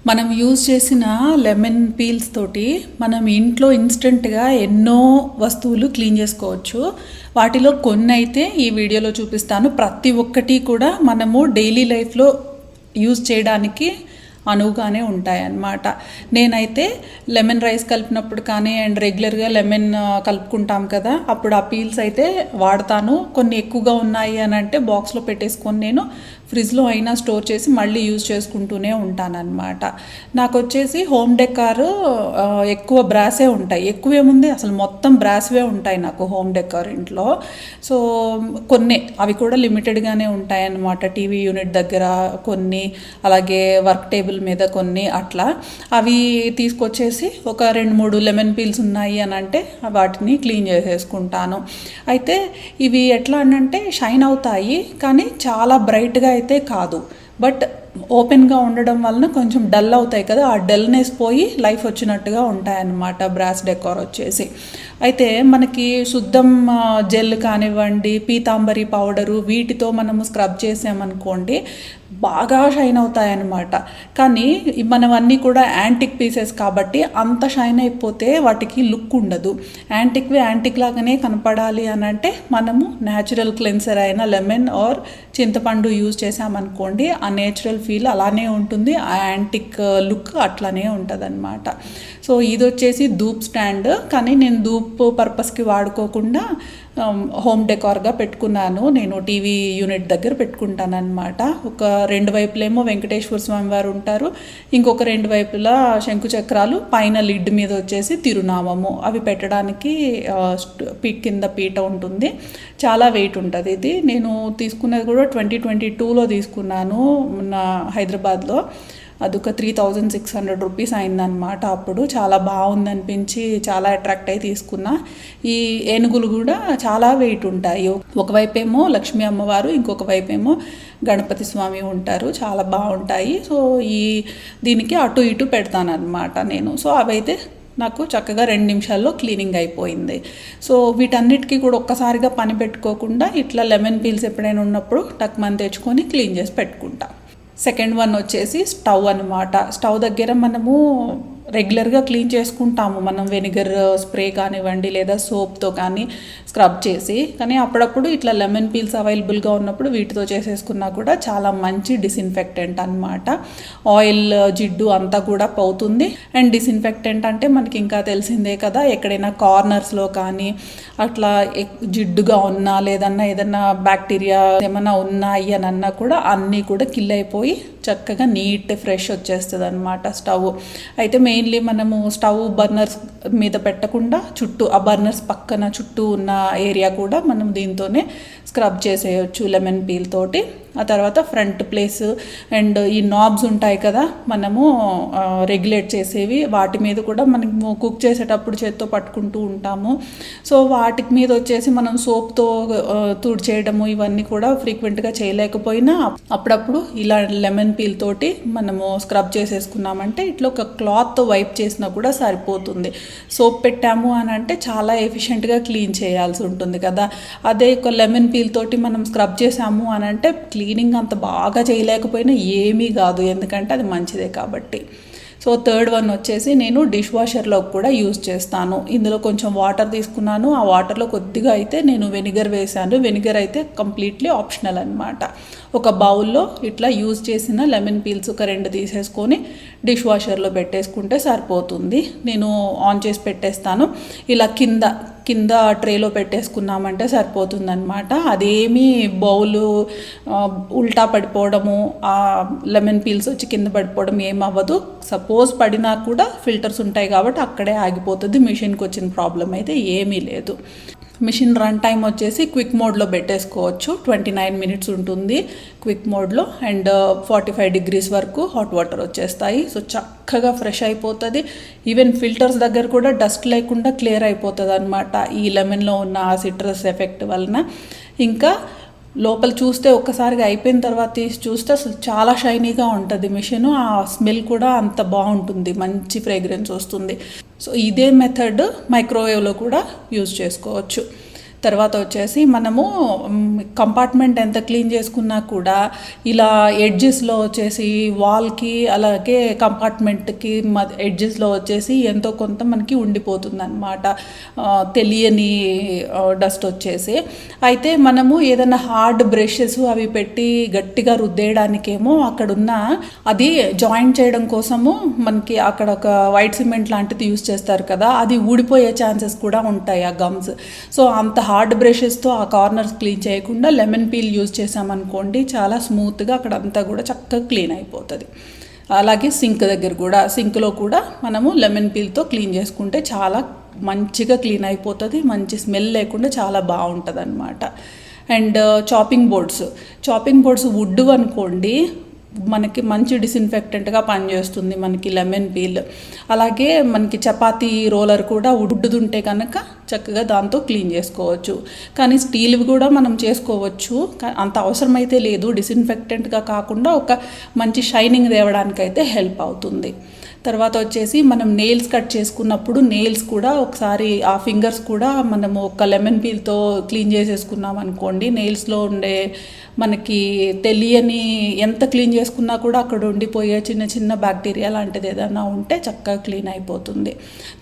మనం యూజ్ చేసిన lemon peels తోటి మనం ఇంట్లో ఇన్స్టెంట్గా ఎన్నో వస్తువులు క్లీన్ చేసుకోవచ్చు. వాటిలో కొన్ని అయితే ఈ వీడియోలో చూపిస్తాను. ప్రతి ఒక్కటి కూడా మనము డైలీ లైఫ్లో యూజ్ చేయడానికి అనువుగానే ఉంటాయన్నమాట. నేనైతే లెమన్ రైస్ కలిపినప్పుడు కానీ అండ్ రెగ్యులర్గా లెమన్ కలుపుకుంటాం కదా, అప్పుడు ఆ పీల్స్ అయితే వాడతాను. కొన్ని ఎక్కువగా ఉన్నాయి అని అంటే బాక్స్లో పెట్టేసుకొని నేను ఫ్రిడ్జ్లో అయినా స్టోర్ చేసి మళ్ళీ యూజ్ చేసుకుంటూనే ఉంటానన్నమాట. నాకు వచ్చేసి హోమ్ డెకార్ ఎక్కువ బ్రాసే ఉంటాయి. ఎక్కువ ఏముంది, అసలు మొత్తం బ్రాస్వే ఉంటాయి నాకు హోమ్ డెకార్ ఇంట్లో. సో కొన్ని అవి కూడా లిమిటెడ్గానే ఉంటాయి అన్నమాట. టీవీ యూనిట్ దగ్గర కొన్ని, అలాగే వర్క్ టేబుల్ మీద కొన్ని, అట్లా అవి తీసుకొచ్చేసి ఒక 2-3 లెమన్ పీల్స్ ఉన్నాయి అని అంటే వాటిని క్లీన్ చేసేసుకుంటాను. అయితే ఇవి ఎట్లా అంటే షైన్ అవుతాయి కానీ చాలా బ్రైట్గా అయితే కాదు. బట్ ఓపెన్గా ఉండడం వలన కొంచెం డల్ అవుతాయి కదా, ఆ డల్నెస్ పోయి లైఫ్ వచ్చినట్టుగా ఉంటాయన్నమాట బ్రాస్ డెకార్ వచ్చేసి. అయితే మనకి శుద్ధం జెల్ కానివ్వండి, పీతాంబరి పౌడరు, వీటితో మనము స్క్రబ్ చేసామనుకోండి బాగా షైన్ అవుతాయన్నమాట. కానీ మనం అన్నీ కూడా యాంటిక్ పీసెస్ కాబట్టి అంత షైన్ అయిపోతే వాటికి లుక్ ఉండదు. యాంటిక్వి యాంటిక్ లాగానే కనపడాలి అని అంటే మనము న్యాచురల్ క్లెన్సర్ అయిన లెమన్ ఆర్ చింతపండు యూజ్ చేసామనుకోండి, ఆ నేచురల్ ఫీల్ అలానే ఉంటుంది, ఆ యాంటిక్ లుక్ అట్లానే ఉంటుంది అనమాట. సో ఇది వచ్చేసి ధూప్ స్టాండ్, కానీ నేను ధూప్ పర్పస్కి వాడుకోకుండా హోమ్ డెకార్గా పెట్టుకున్నాను. నేను టీవీ యూనిట్ దగ్గర పెట్టుకుంటాను అనమాట. ఒక 2 వైపులేమో వెంకటేశ్వర స్వామి వారు ఉంటారు, ఇంకొక 2 వైపులా శంకు చక్రాలు, పైన లిడ్ మీద వచ్చేసి తిరునామము. అవి పెట్టడానికి కింద పీట ఉంటుంది. చాలా వెయిట్ ఉంటుంది. ఇది నేను తీసుకున్నది కూడా 2022లో తీసుకున్నాను నా హైదరాబాద్లో. అదొక 3600 రూపీస్ అయిందనమాట. అప్పుడు చాలా బాగుందనిపించి చాలా అట్రాక్ట్ అయ్యి తీసుకున్నా. ఈ ఏనుగులు కూడా చాలా వెయిట్ ఉంటాయి. ఒకవైపేమో లక్ష్మీ అమ్మవారు, ఇంకొక వైపేమో గణపతి స్వామి ఉంటారు. చాలా బాగుంటాయి. సో దీనికి అటు ఇటు పెడతానమాట నేను. సో అవైతే నాకు చక్కగా 2 నిమిషాల్లో క్లీనింగ్ అయిపోయింది. సో వీటన్నిటికీ కూడా ఒక్కసారిగా పని పెట్టుకోకుండా ఇట్లా లెమన్ పీల్స్ ఎప్పుడైనా ఉన్నప్పుడు టక్మని తెచ్చుకొని క్లీన్ చేసి పెట్టుకుంటా. సెకండ్ వన్ వచ్చేసి స్టవ్ అనమాట. స్టవ్ దగ్గర మనము రెగ్యులర్గా క్లీన్ చేసుకుంటాము, మనం వెనిగర్ స్ప్రే కానివ్వండి లేదా సోప్తో కానీ స్క్రబ్ చేసి. కానీ అప్పుడప్పుడు ఇట్లా లెమన్ పీల్స్ అవైలబుల్గా ఉన్నప్పుడు వీటితో చేసేసుకున్నా కూడా చాలా మంచి డిస్ఇన్ఫెక్టెంట్ అనమాట. ఆయిల్ జిడ్డు అంతా కూడా పోతుంది. అండ్ డిస్ఇన్ఫెక్టెంట్ అంటే మనకి ఇంకా తెలిసిందే కదా, ఎక్కడైనా కార్నర్స్లో కానీ అట్లా జిడ్డుగా ఉన్నా లేదన్నా ఏదన్నా బ్యాక్టీరియా ఏమన్నా ఉన్నాయి అని అన్నా కూడా అన్నీ కూడా కిల్ అయిపోయి చక్కగా నీట్ ఫ్రెష్ వచ్చేస్తుంది అనమాట స్టవ్. అయితే మెయిన్లీ మనము స్టవ్ బర్నర్స్ మీద పెట్టకుండా చుట్టూ ఆ బర్నర్స్ పక్కన చుట్టూ ఉన్న ఏరియా కూడా మనం దీంతోనే స్క్రబ్ చేసేయచ్చు లెమన్ పీల్ తోటి. ఆ తర్వాత ఫ్రంట్ ప్లేస్ అండ్ ఈ నాబ్స్ ఉంటాయి కదా మనము రెగ్యులేట్ చేసేవి, వాటి మీద కూడా మనము కుక్ చేసేటప్పుడు చేత్తో పట్టుకుంటూ ఉంటాము. సో వాటి మీద వచ్చేసి మనం సోప్తో తుడిచేయడము ఇవన్నీ కూడా ఫ్రీక్వెంట్గా చేయలేకపోయినా అప్పుడప్పుడు ఇలా లెమన్ పీల్ తోటి మనము స్క్రబ్ చేసేసుకున్నామంటే ఇట్లా ఒక క్లాత్తో వైప్ చేసినా కూడా సరిపోతుంది. సోప్ పెట్టాము అని అంటే చాలా ఎఫిషియెంట్గా క్లీన్ చేయాల్సి ఉంటుంది కదా. అదే ఒక లెమన్ పీల్ తోటి మనం స్క్రబ్ చేసాము అని అంటే క్లీనింగ్ అంత బాగా చేయలేకపోయినా ఏమీ కాదు, ఎందుకంటే అది మంచిదే కాబట్టి. సో థర్డ్ వన్ వచ్చేసి నేను డిష్ వాషర్లో కూడా యూజ్ చేస్తాను. ఇందులో కొంచెం వాటర్ తీసుకున్నాను, ఆ వాటర్లో కొద్దిగా అయితే నేను వెనిగర్ వేసాను. వెనిగర్ అయితే కంప్లీట్లీ ఆప్షనల్ అనమాట. ఒక బౌల్లో ఇట్లా యూజ్ చేసిన లెమన్ పీల్స్ ఒక 2 తీసేసుకొని డిష్ వాషర్లో పెట్టేసుకుంటే సరిపోతుంది. నేను ఆన్ చేసి పెట్టేస్తాను. ఇలా కింద ట్రేలో పెట్టేసుకున్నామంటే సరిపోతుందన్నమాట. అదేమీ బౌలు ఉల్టా పడిపోవడము, ఆ లెమన్ పీల్స్ వచ్చి కింద పడిపోవడం ఏమవ్వదు. సపోజ్ పడినా కూడా ఫిల్టర్స్ ఉంటాయి కాబట్టి అక్కడే ఆగిపోతుంది. మిషన్కి వచ్చిన ప్రాబ్లం అయితే ఏమీ లేదు. మిషన్ రన్ టైం వచ్చేసి క్విక్ మోడ్లో పెట్టేసుకోవచ్చు. 29 మినిట్స్ ఉంటుంది క్విక్ మోడ్లో. అండ్ 45 డిగ్రీస్ వరకు హాట్ వాటర్ వచ్చేస్తాయి. సో చక్కగా ఫ్రెష్ అయిపోతుంది. ఈవెన్ ఫిల్టర్స్ దగ్గర కూడా డస్ట్ లేకుండా క్లియర్ అయిపోతుంది అనమాట ఈ లెమన్లో ఉన్న ఆ సిట్రస్ ఎఫెక్ట్ వలన. ఇంకా లోపల చూస్తే ఒక్కసారిగా అయిపోయిన తర్వాత తీసి చూస్తే అసలు చాలా షైనీగా ఉంటుంది మిషన్. ఆ స్మెల్ కూడా అంత బాగుంటుంది, మంచి ఫ్రేగ్రెన్స్ వస్తుంది. సో ఇదే మెథడ్ మైక్రోవేవ్లో కూడా యూజ్ చేసుకోవచ్చు. తర్వాత వచ్చేసి మనము కంపార్ట్మెంట్ ఎంత క్లీన్ చేసుకున్నా కూడా ఇలా ఎడ్జెస్లో వచ్చేసి వాల్కి అలాగే కంపార్ట్మెంట్కి ఎడ్జెస్లో వచ్చేసి ఎంతో కొంత మనకి ఉండిపోతుంది అనమాట, తెలియని డస్ట్ వచ్చేసి. అయితే మనము ఏదైనా హార్డ్ బ్రషెస్ అవి పెట్టి గట్టిగా రుద్దేయడానికేమో అక్కడున్న అది జాయింట్ చేయడం కోసము మనకి అక్కడ ఒక వైట్ సిమెంట్ లాంటిది యూస్ చేస్తారు కదా, అది ఊడిపోయే ఛాన్సెస్ కూడా ఉంటాయి ఆ గమ్స్. సో అంత హార్డ్ బ్రషెస్తో ఆ కార్నర్స్ క్లీన్ చేయకుండా లెమన్ పీల్ యూజ్ చేసామనుకోండి, చాలా స్మూత్గా అక్కడ అంతా కూడా చక్కగా క్లీన్ అయిపోతుంది. అలాగే సింక్ దగ్గర కూడా, సింక్లో కూడా మనము లెమన్ పీల్తో క్లీన్ చేసుకుంటే చాలా మంచిగా క్లీన్ అయిపోతుంది, మంచి స్మెల్ లేకుండా చాలా బాగుంటుంది అనమాట. అండ్ చాపింగ్ బోర్డ్స్ వుడ్ అనుకోండి, మనకి మంచి డిస్ఇన్ఫెక్టెంట్గా పనిచేస్తుంది మనకి లెమన్ పీల్. అలాగే మనకి చపాతీ రోలర్ కూడా వుడ్ది ఉంటే కనుక చక్కగా దాంతో క్లీన్ చేసుకోవచ్చు. కానీ స్టీల్వి కూడా మనం చేసుకోవచ్చు, అంత అవసరమైతే లేదు. డిస్ఇన్ఫెక్టెంట్గా కాకుండా ఒక మంచి షైనింగ్ తేవడానికైతే హెల్ప్ అవుతుంది. తర్వాత వచ్చేసి మనం నెయిల్స్ కట్ చేసుకున్నప్పుడు నెయిల్స్ కూడా ఒకసారి ఆ ఫింగర్స్ కూడా మనము ఒక లెమన్ పీల్తో క్లీన్ చేసేసుకున్నాం అనుకోండి, నెయిల్స్లో ఉండే మనకి తెలియని ఎంత క్లీన్ చేసుకున్నా కూడా అక్కడ ఉండిపోయే చిన్న చిన్న బ్యాక్టీరియా లాంటిది ఏదైనా ఉంటే చక్కగా క్లీన్ అయిపోతుంది.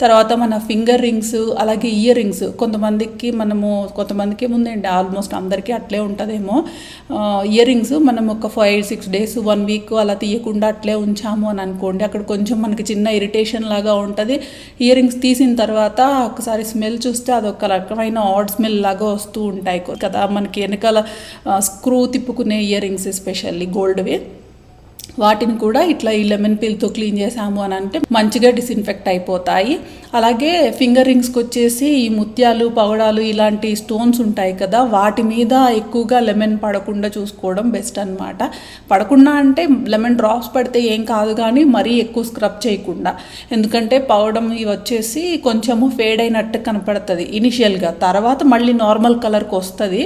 తర్వాత మన ఫింగర్ రింగ్స్ అలాగే ఇయర్ రింగ్స్, కొంతమందికి ముందండి, ఆల్మోస్ట్ అందరికీ అట్లే ఉంటుందేమో. ఇయర్ రింగ్స్ మనం ఒక 5-6 days 1 week అలా తీయకుండా అట్లే ఉంచాము అని అనుకోండి, అక్కడ కొంచెం మనకి చిన్న ఇరిటేషన్ లాగా ఉంటుంది. ఇయర్ రింగ్స్ తీసిన తర్వాత ఒకసారి స్మెల్ చూస్తే అదొక రకమైన ఆడ్ స్మెల్ లాగా వస్తూ ఉంటాయి కదా, మనకి వెనకాల స్క్రూ తిప్పుకునే ఇయర్ రింగ్స్ ఎస్పెషల్లీ గోల్డ్వి, వాటిని కూడా ఇట్లా ఈ లెమన్ పీల్తో క్లీన్ చేసాము అని అంటే మంచిగా డిస్ఇన్ఫెక్ట్ అయిపోతాయి. అలాగే ఫింగర్ రింగ్స్కి వచ్చేసి ఈ ముత్యాలు పగడాలు ఇలాంటి స్టోన్స్ ఉంటాయి కదా, వాటి మీద ఎక్కువగా లెమన్ పడకుండా చూసుకోవడం బెస్ట్ అనమాట. పడకుండా అంటే లెమన్ డ్రాప్స్ పడితే ఏం కాదు, కానీ మరీ ఎక్కువ స్క్రబ్ చేయకుండా, ఎందుకంటే పవడం ఇవి వచ్చేసి కొంచెము ఫేడ్ అయినట్టు కనపడుతుంది ఇనిషియల్గా, తర్వాత మళ్ళీ నార్మల్ కలర్కి వస్తుంది.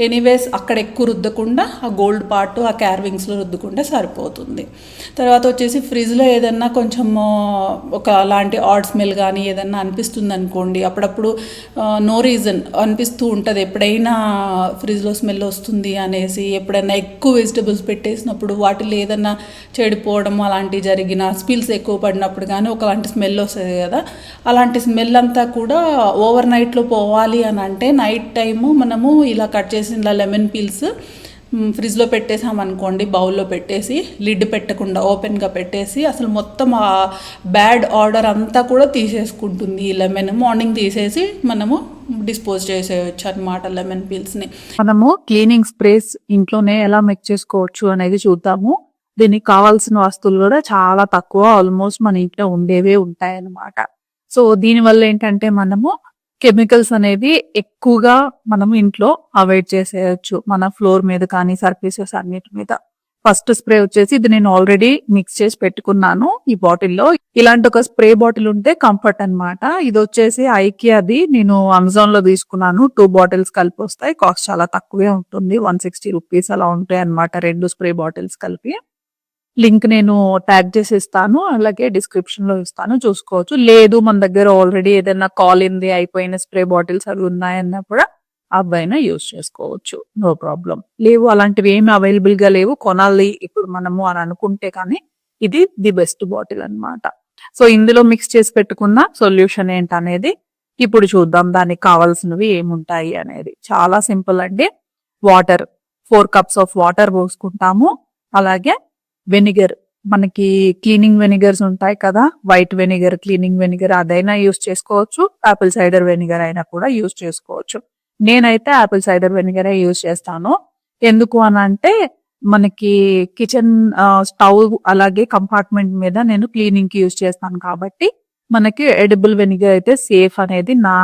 ఎనీవేస్ అక్కడ ఎక్కువ రుద్దకుండా ఆ గోల్డ్ పార్ట్ ఆ క్యార్వింగ్స్లో రుద్దుకుంటే సరిపోతుంది. తర్వాత వచ్చేసి ఫ్రిడ్జ్లో ఏదన్నా కొంచెం ఒక అలాంటి ఆడ్ స్మెల్ కానీ ఏదన్నా అనిపిస్తుంది అనుకోండి, అప్పుడప్పుడు నో రీజన్ అనిపిస్తూ ఉంటుంది, ఎప్పుడైనా ఫ్రిడ్జ్లో స్మెల్ వస్తుంది అనేసి. ఎప్పుడైనా ఎక్కువ వెజిటబుల్స్ పెట్టేసినప్పుడు వాటిలో ఏదన్నా చెడిపోవడం అలాంటివి జరిగిన, స్పిల్స్ ఎక్కువ పడినప్పుడు కానీ ఒకలాంటి స్మెల్ వస్తుంది కదా, అలాంటి స్మెల్ అంతా కూడా ఓవర్ నైట్లో పోవాలి అని అంటే నైట్ టైము మనము ఇలా కట్ చేసిన లెమన్ పీల్స్ ఫ్రిడ్జ్లో పెట్టేసామనుకోండి, బౌల్లో పెట్టేసి లిడ్ పెట్టకుండా ఓపెన్గా పెట్టేసి అసలు మొత్తం ఆ బ్యాడ్ ఆర్డర్ అంతా కూడా తీసేసుకుంటుంది ఈ లెమన్. మార్నింగ్ తీసేసి మనము డిస్పోజ్ చేసేయచ్చు అనమాట లెమన్ పీల్స్ని. మనము క్లీనింగ్ స్ప్రేస్ ఇంట్లోనే ఎలా మేక్ చేసుకోవచ్చు అనేది చూద్దాము. దీనికి కావాల్సిన వస్తువులు కూడా చాలా తక్కువ, ఆల్మోస్ట్ మన ఇంట్లో ఉండేవే ఉంటాయన్నమాట. సో దీనివల్ల ఏంటంటే మనము కెమికల్స్ అనేవి ఎక్కువగా మనం ఇంట్లో అవాయిడ్ చేసేయచ్చు, మన ఫ్లోర్ మీద కానీ సర్ఫేసెస్ అన్నిటి మీద. ఫస్ట్ స్ప్రే వచ్చేసి ఇది నేను ఆల్రెడీ మిక్స్ చేసి పెట్టుకున్నాను ఈ బాటిల్లో. ఇలాంటి ఒక స్ప్రే బాటిల్ ఉంటే కంఫర్ట్ అన్నమాట. ఇది వచ్చేసి ఐకియాది, నేను అమెజాన్ లో తీసుకున్నాను. 2 bottles కలిపి వస్తాయి, కాస్ట్ చాలా తక్కువే ఉంటుంది, 160 rupees అలా ఉంటాయి అన్నమాట 2 స్ప్రే బాటిల్స్ కలిపి. లింక్ నేను ట్యాగ్ చేసి ఇస్తాను, అలాగే డిస్క్రిప్షన్ లో ఇస్తాను, చూసుకోవచ్చు. లేదు మన దగ్గర ఆల్రెడీ ఏదైనా కాలింది అయిపోయిన స్ప్రే బాటిల్స్ అవి ఉన్నాయన్నప్పుడు అవైనా యూజ్ చేసుకోవచ్చు, నో ప్రాబ్లం. లేవు అలాంటివి ఏమి అవైలబుల్ గా లేవు, కొనాలి ఇప్పుడు మనము అని అనుకుంటే కానీ ఇది ది బెస్ట్ బాటిల్ అన్నమాట. సో ఇందులో మిక్స్ చేసి పెట్టుకున్న సొల్యూషన్ ఏంటనేది ఇప్పుడు చూద్దాం. దానికి కావాల్సినవి ఏముంటాయి అనేది చాలా సింపుల్ అండి. వాటర్, 4 cups ఆఫ్ వాటర్ పోసుకుంటాము. అలాగే వెనిగర్, మనకి క్లీనింగ్ వెనిగర్స్ ఉంటాయి కదా, వైట్ వెనిగర్, క్లీనింగ్ వెనిగర్ అదైనా యూజ్ చేసుకోవచ్చు, ఆపిల్ సైడర్ వెనిగర్ అయినా కూడా యూజ్ చేసుకోవచ్చు. నేనైతే ఆపిల్ సైడర్ వెనిగరే యూజ్ చేస్తాను. ఎందుకు అని అంటే మనకి కిచెన్ స్టవ్ అలాగే కంపార్ట్మెంట్ మీద నేను క్లీనింగ్ కి యూజ్ చేస్తాను కాబట్టి మనకి ఎడిబుల్ వెనిగర్ అయితే సేఫ్ అనేది నా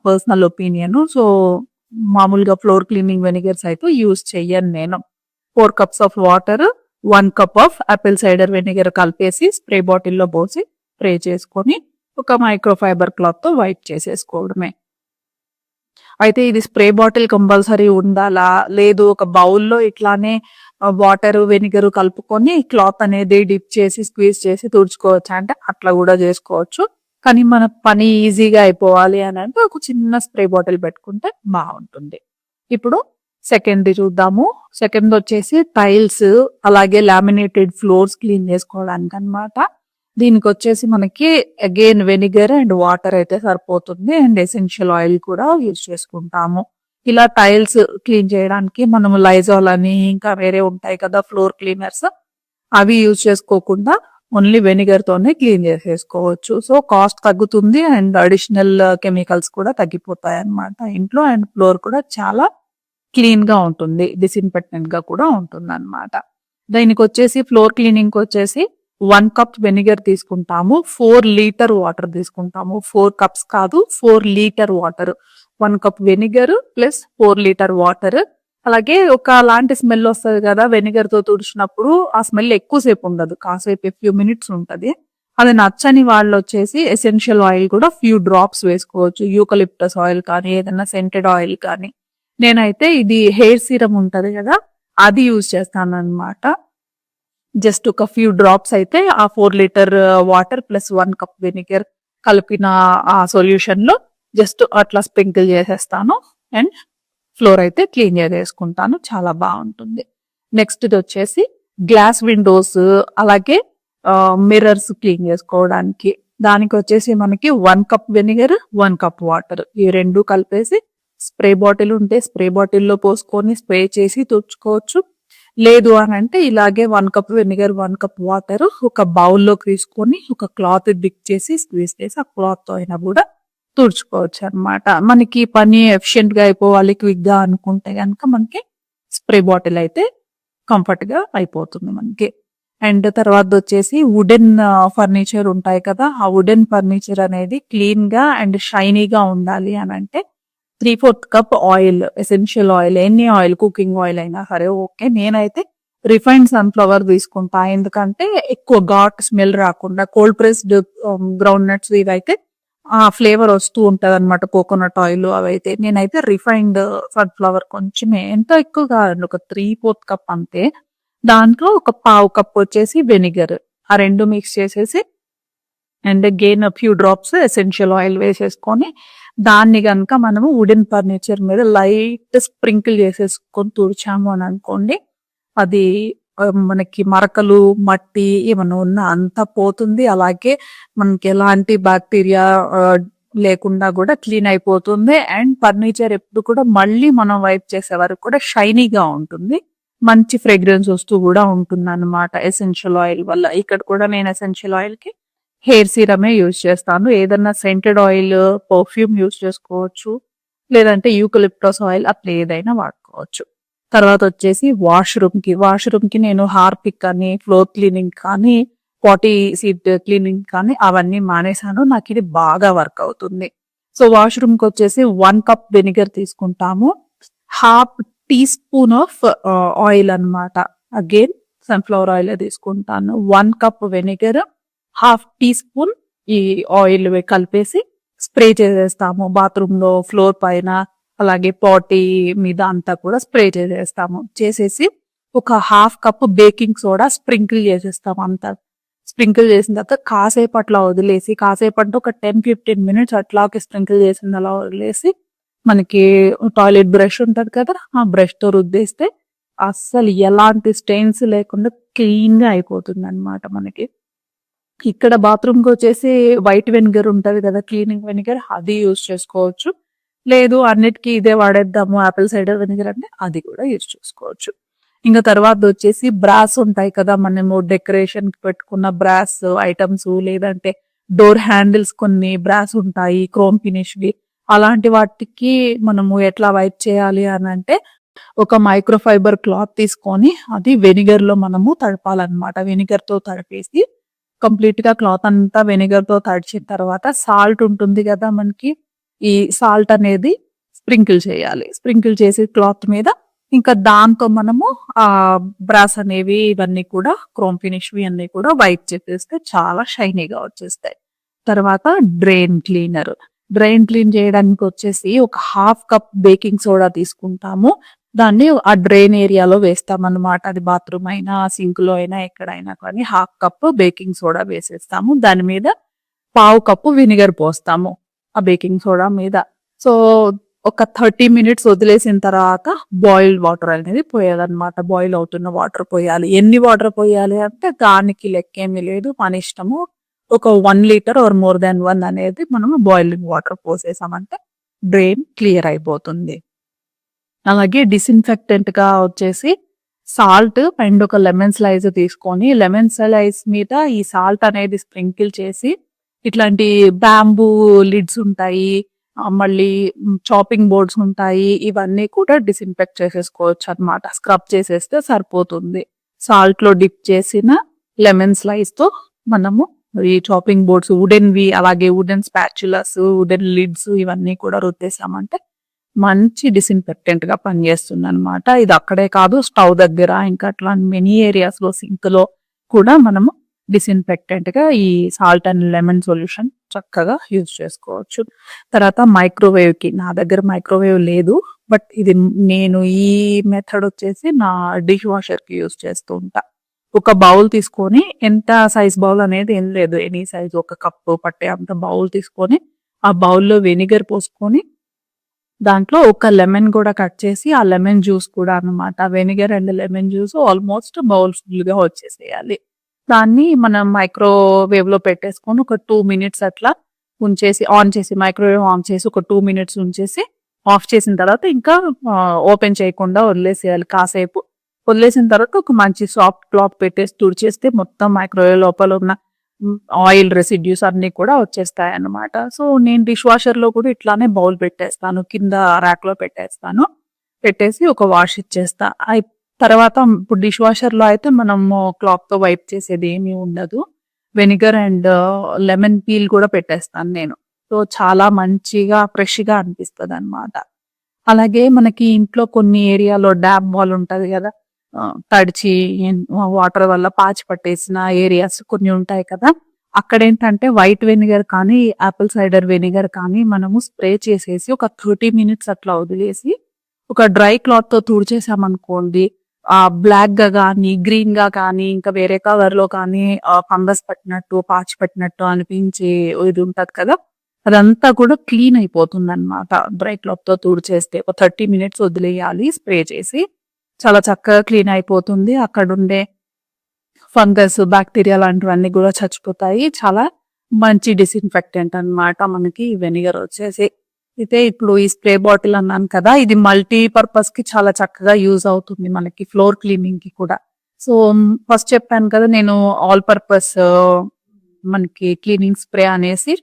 పర్సనల్ ఒపీనియన్. సో మామూలుగా ఫ్లోర్ క్లీనింగ్ వెనిగర్స్ అయితే యూజ్ చెయ్యను నేను. 4 cups of water, 1 cup of apple cider vinegar కలిపేసి స్ప్రే బాటిల్లో పోసి స్ప్రే చేసుకొని ఒక మైక్రోఫైబర్ క్లాత్ తో వైప్ చేసేసుకోవడమే. అయితే ఇది స్ప్రే బాటిల్ కంపల్సరీ ఉండాలా, లేదు ఒక బౌల్లో ఇట్లానే వాటర్ వెనిగర్ కలుపుకొని క్లాత్ అనేది డిప్ చేసి స్క్వీజ్ చేసి తుడుచుకోవచ్చు అంటే అట్లా కూడా చేసుకోవచ్చు. కానీ మన పని ఈజీగా అయిపోవాలి అని అంటే ఒక చిన్న స్ప్రే బాటిల్ పెట్టుకుంటే బాగుంటుంది. ఇప్పుడు సెకండ్ది చూద్దాము. సెకండ్ వచ్చేసి టైల్స్ అలాగే లామినేటెడ్ ఫ్లోర్స్ క్లీన్ చేసుకోవడానికి అన్నమాట. దీనికి వచ్చేసి మనకి అగైన్ వెనిగర్ అండ్ వాటర్ అయితే సరిపోతుంది అండ్ ఎసెన్షియల్ ఆయిల్ కూడా యూజ్ చేసుకుంటాము. ఇలా టైల్స్ క్లీన్ చేయడానికి మనము లైజాల్ అని ఇంకా వేరే ఉంటాయి కదా ఫ్లోర్ క్లీనర్స్, అవి యూజ్ చేసుకోకుండా ఓన్లీ వెనిగర్ తోనే క్లీన్ చేసేసుకోవచ్చు. సో కాస్ట్ తగ్గుతుంది అండ్ అడిషనల్ కెమికల్స్ కూడా తగ్గిపోతాయి అన్నమాట ఇంట్లో. అండ్ ఫ్లోర్ కూడా చాలా క్లీన్ గా ఉంటుంది, డిస్ఇన్ఫెక్టెంట్ గా కూడా ఉంటుంది అన్నమాట. దీనికి వచ్చేసి ఫ్లోర్ క్లీనింగ్ వచ్చేసి 1 కప్ వెనిగర్ తీసుకుంటాము, 4 లీటర్ వాటర్ తీసుకుంటాము. 4 కప్స్ కాదు, 4 litre water. 1 cup vinegar plus 4 litre water. అలాగే ఒక లాంటి స్మెల్ వస్తుంది కదా వెనిగర్ తో తుడిచినప్పుడు, ఆ స్మెల్ ఎక్కువసేపు ఉండదు, కాసేపు ఫ్యూ మినిట్స్ ఉంటది. అది నచ్చని వాళ్ళు వచ్చేసి ఎసెన్షియల్ ఆయిల్ కూడా ఫ్యూ డ్రాప్స్ వేసుకోవచ్చు. యూకలిప్టస్ ఆయిల్ కానీ ఏదైనా సెంటెడ్ ఆయిల్ కానీ. నేనైతే ఇది హెయిర్ సీరం ఉంటది కదా, అది యూజ్ చేస్తాను అనమాట. జస్ట్ ఒక ఫ్యూ డ్రాప్స్ అయితే ఆ 4 litre water plus 1 cup vinegar కలిపిన ఆ సొల్యూషన్ లో జస్ట్ అట్లా స్ప్రింకిల్ చేసేస్తాను అండ్ ఫ్లోర్ అయితే క్లీన్ చేసేసుకుంటాను. చాలా బాగుంటుంది. నెక్స్ట్ ఇది వచ్చేసి గ్లాస్ విండోస్ అలాగే మిర్రర్స్ క్లీన్ చేసుకోవడానికి. దానికి వచ్చేసి మనకి 1 కప్ వెనిగర్ 1 కప్ వాటర్ ఈ రెండు కలిపేసి స్ప్రే బాటిల్ ఉంటే స్ప్రే బాటిల్లో పోసుకొని స్ప్రే చేసి తుడుచుకోవచ్చు. లేదు అని అంటే ఇలాగే 1 కప్ వెనిగర్ 1 కప్ వాటర్ ఒక బౌల్లోకి తీసుకొని ఒక క్లాత్ డిక్ చేసి స్క్వీజ్ చేసి ఆ క్లాత్ తో అయినా కూడా తుడుచుకోవచ్చు అనమాట. మనకి పని ఎఫిషియెంట్ గా అయిపోవాలి క్విక్ గా అనుకుంటే కనుక మనకి స్ప్రే బాటిల్ అయితే కంఫర్ట్ గా అయిపోతుంది మనకి. అండ్ తర్వాత వచ్చేసి వుడెన్ ఫర్నిచర్ ఉంటాయి కదా, ఆ వుడెన్ ఫర్నిచర్ అనేది క్లీన్ గా అండ్ షైనీగా ఉండాలి అని అంటే 3/4 cup oil, essential oil, any oil, cooking oil అయినా సరే ఓకే. నేనైతే రిఫైన్డ్ సన్ఫ్లవర్ తీసుకుంటా, ఎందుకంటే ఎక్కువ ఘాట్ స్మెల్ రాకుండా. కోల్డ్ ప్రెస్డ్ గ్రౌండ్ నట్స్ ఇవైతే ఆ ఫ్లేవర్ వస్తూ ఉంటది అనమాట, కోకోనట్ ఆయిల్ అవైతే. నేనైతే రిఫైన్డ్ సన్ఫ్లవర్ కొంచెమే, ఎంత ఎక్కువ కాదండి, ఒక 3/4 కప్ అంతే. దాంట్లో ఒక 1/2 కప్ వచ్చేసి వెనిగర్, ఆ రెండు మిక్స్ చేసేసి and again few drops essential oil వేసేసుకొని దాన్ని గనక మనము వుడెన్ ఫర్నిచర్ మీద లైట్ స్ప్రింకిల్ చేసేసుకొని తుడిచాము అని అనుకోండి, అది మనకి మరకలు మట్టి ఏమన్నా ఉన్నా అంతా పోతుంది. అలాగే మనకి ఎలాంటి బ్యాక్టీరియా లేకుండా కూడా క్లీన్ అయిపోతుంది. అండ్ ఫర్నిచర్ ఎప్పుడు కూడా మళ్ళీ మనం వైప్ చేసే వరకు కూడా షైనీగా ఉంటుంది, మంచి ఫ్రేగ్రెన్స్ వస్తూ కూడా ఉంటుంది అన్నమాట ఎసెన్షియల్ ఆయిల్ వల్ల. ఇక్కడ కూడా నేను ఎసెన్షియల్ ఆయిల్ కి హెయిర్ సీరమే యూజ్ చేస్తాను. ఏదన్నా సెంటెడ్ ఆయిల్, పర్ఫ్యూమ్ యూజ్ చేసుకోవచ్చు, లేదంటే యూకలిప్టస్ ఆయిల్ అట్లా ఏదైనా వాడుకోవచ్చు. తర్వాత వచ్చేసి వాష్రూమ్ కి నేను హార్పిక్ కానీ ఫ్లోర్ క్లీనింగ్ కానీ పాటీ సీట్ క్లీనింగ్ కానీ అవన్నీ మానేశాను. నాకు ఇది బాగా వర్క్ అవుతుంది. సో వాష్రూమ్ కి వచ్చేసి 1 కప్ వెనిగర్ తీసుకుంటాము, 1/2 టీ స్పూన్ ఆఫ్ ఆయిల్ అన్నమాట. అగైన్ సన్ఫ్లవర్ ఆయిల్ తీసుకుంటాను. 1 కప్ వెనిగర్ 1/2 టీ స్పూన్ ఈ ఆయిల్ కలిపేసి స్ప్రే చేసేస్తాము. బాత్రూమ్ లో ఫ్లోర్ పైన అలాగే పాటీ మీద అంతా కూడా స్ప్రే చేసేస్తాము. చేసేసి ఒక 1/2 కప్ బేకింగ్ సోడా స్ప్రింకిల్ చేసేస్తాము. అంతా స్ప్రింకిల్ చేసిన తర్వాత కాసేపు అట్లా వదిలేసి, కాసేపు అంటే ఒక 10-15 మినిట్స్ అట్లాగే స్ప్రింకిల్ చేసింది అలా వదిలేసి మనకి టాయిలెట్ బ్రష్ ఉంటది కదా, ఆ బ్రష్ తో రుద్దేస్తే అస్సలు ఎలాంటి స్టెయిన్స్ లేకుండా క్లీన్ గా అయిపోతుంది అన్నమాట మనకి. ఇక్కడ బాత్రూమ్ కి వచ్చేసి వైట్ వెనిగర్ ఉంటది కదా, క్లీనింగ్ వెనిగర్, అది యూజ్ చేసుకోవచ్చు. లేదు అన్నిటికీ ఇదే వాడేద్దాము ఆపిల్ సైడర్ వెనిగర్ అంటే అది కూడా యూజ్ చేసుకోవచ్చు. ఇంకా తర్వాత వచ్చేసి బ్రాస్ ఉంటాయి కదా, మనము డెకరేషన్ కి పెట్టుకున్న బ్రాస్ ఐటమ్స్, లేదంటే డోర్ హ్యాండిల్స్ కొన్ని బ్రాస్ ఉంటాయి క్రోమ్ ఫినిష్ వి, అలాంటి వాటికి మనము ఎట్లా వైప్ చేయాలి అని అంటే ఒక మైక్రోఫైబర్ క్లాత్ తీసుకొని అది వెనిగర్ లో మనము తడపాలన్నమాట. వెనిగర్ తో తడిపేసి కంప్లీట్ గా క్లాత్ అంతా వెనిగర్ తో తడిచిన తర్వాత సాల్ట్ ఉంటుంది కదా మనకి, ఈ సాల్ట్ అనేది స్ప్రింకిల్ చేయాలి. స్ప్రింకిల్ చేసి క్లాత్ మీద ఇంకా దాంతో మనము ఆ బ్రాస్ అనేవి ఇవన్నీ కూడా క్రోమ్ ఫినిష్ వి అన్ని కూడా వైప్ చేసేస్తే చాలా షైనీగా వచ్చేస్తాయి. తర్వాత డ్రైన్ క్లీన్ చేయడానికి వచ్చేసి ఒక 1/2 కప్ బేకింగ్ సోడా తీసుకుంటాము. దాన్ని ఆ డ్రైన్ ఏరియాలో వేస్తాం అన్నమాట. అది బాత్రూమ్ అయినా సింక్ లో అయినా ఎక్కడైనా కానీ 1/2 కప్ బేకింగ్ సోడా వేసేస్తాము. దాని మీద పావు కప్పు వెనిగర్ పోస్తాము ఆ బేకింగ్ సోడా మీద. సో ఒక 30 మినిట్స్ వదిలేసిన తర్వాత బాయిల్డ్ వాటర్ అనేది పోయాలన్నమాట. బాయిల్ అవుతున్న వాటర్ పోయాలి. ఎన్ని వాటర్ పోయాలి అంటే దానికి లెక్కేమీ లేదు, మన ఇష్టము. ఒక 1 లీటర్ ఆర్ మోర్ దాన్ 1 అనేది మనము బాయిలింగ్ వాటర్ పోసేసామంటే డ్రైన్ క్లియర్ అయిపోతుంది. అలాగే డిస్ఇన్ఫెక్టెంట్ గా వచ్చేసి సాల్ట్ అండ్ ఒక లెమన్ స్లైస్ తీసుకొని లెమన్ స్లైస్ మీద ఈ సాల్ట్ అనేది స్ప్రింకిల్ చేసి, ఇట్లాంటి బ్యాంబూ లిడ్స్ ఉంటాయి, మళ్ళీ చాపింగ్ బోర్డ్స్ ఉంటాయి, ఇవన్నీ కూడా డిస్ఇన్ఫెక్ట్ చేసేసుకోవచ్చు అన్నమాట. స్క్రబ్ చేసేస్తే సరిపోతుంది. సాల్ట్ లో డిప్ చేసిన లెమన్ స్లైస్ తో మనము ఈ చాపింగ్ బోర్డ్స్ వుడెన్వి, అలాగే వుడెన్ స్పాచులస్, వుడెన్ లిడ్స్ ఇవన్నీ కూడా రుద్దేశామంటే మంచి డిస్ఇన్ఫెక్టెంట్ గా పనిచేస్తుంది అనమాట. ఇది అక్కడే కాదు, స్టవ్ దగ్గర ఇంకా అట్లా మెనీ ఏరియాస్ లో, సింక్ లో కూడా మనము డిస్ఇన్ఫెక్టెంట్ గా ఈ సాల్ట్ అండ్ లెమన్ సొల్యూషన్ చక్కగా యూజ్ చేసుకోవచ్చు. తర్వాత మైక్రోవేవ్ కి, నా దగ్గర మైక్రోవేవ్ లేదు, బట్ ఇది నేను ఈ మెథడ్ వచ్చేసి నా డిష్ వాషర్ కి యూజ్ చేస్తూ ఉంటా. ఒక బౌల్ తీసుకొని, ఎంత సైజ్ బౌల్ అనేది ఏం లేదు, ఎనీ సైజ్, ఒక కప్పు పట్టే అంత బౌల్ తీసుకొని ఆ బౌల్లో వెనిగర్ పోసుకొని దాంట్లో ఒక లెమన్ కూడా కట్ చేసి ఆ లెమన్ జ్యూస్ కూడా అన్నమాట, vinegar and lemon juice almost bowl full గా వచ్చేసేయాలి. దాన్ని మనం మైక్రోవేవ్ లో పెట్టేసుకొని ఒక 2 మినిట్స్ అట్లా ఉంచేసి, ఆన్ చేసి మైక్రోవేవ్ ఆన్ చేసి ఒక 2 మినిట్స్ ఉంచేసి ఆఫ్ చేసిన తర్వాత ఇంకా ఓపెన్ చేయకుండా వదిలేసేయాలి. కాసేపు వదిలేసిన తర్వాత ఒక మంచి సాఫ్ట్ క్లాత్ పెట్టేసి తుడిచేస్తే మొత్తం మైక్రోవేవ్ లోపల ఉన్న ఆయిల్ రెసిడ్యూస్ అన్ని కూడా వచ్చేస్తాయి అన్నమాట. సో నేను డిష్ వాషర్ లో కూడా ఇట్లానే బౌల్ పెట్టేస్తాను, కింద ర్యాక్ లో పెట్టేస్తాను, పెట్టేసి ఒక వాష్ ఇచ్చేస్తా. తర్వాత ఇప్పుడు డిష్ వాషర్ లో అయితే మనము క్లాత్ తో వైప్ చేసేది ఏమీ ఉండదు. వెనిగర్ అండ్ లెమన్ పీల్ కూడా పెట్టేస్తాను నేను. సో చాలా మంచిగా ఫ్రెష్ గా అనిపిస్తుంది అనమాట. అలాగే మనకి ఇంట్లో కొన్ని ఏరియాలో డ్యామ్ వాల్ ఉంటది కదా, తడిచి వాటర్ వల్ల పాచి పట్టేసిన ఏరియాస్ కొన్ని ఉంటాయి కదా, అక్కడ ఏంటంటే వైట్ వెనిగర్ కానీ యాపిల్ సైడర్ వెనిగర్ కానీ మనము స్ప్రే చేసేసి ఒక 30 మినిట్స్ అట్లా వదిలేసి ఒక డ్రై క్లాత్ తో తుడిచేసామనుకోండి, బ్లాక్ గా కానీ గ్రీన్ గా కానీ ఇంకా వేరే కలర్ లో కానీ ఫంగస్ పట్టినట్టు, పాచి పట్టినట్టు అనిపించే ఇది ఉంటది కదా, అదంతా కూడా క్లీన్ అయిపోతుంది అనమాట. డ్రై క్లాత్ తో తుడిచేస్తే ఒక 30 మినిట్స్ వదిలేయాలి స్ప్రే చేసి, చాలా చక్కగా క్లీన్ అయిపోతుంది. అక్కడ ఉండే ఫంగస్, బ్యాక్టీరియా లాంటివన్నీ కూడా చచ్చిపోతాయి. చాలా మంచి డిస్ఇన్ఫెక్టెంట్ అన్నమాట మనకి వెనిగర్ వచ్చేసి. అయితే ఇప్పుడు ఈ స్ప్రే బాటిల్ అన్నాను కదా, ఇది మల్టీ పర్పస్ కి చాలా చక్కగా యూజ్ అవుతుంది మనకి, ఫ్లోర్ క్లీనింగ్ కి కూడా. సో ఫస్ట్ చెప్పాను కదా నేను ఆల్ పర్పస్ మనకి క్లీనింగ్ స్ప్రే అనేసి,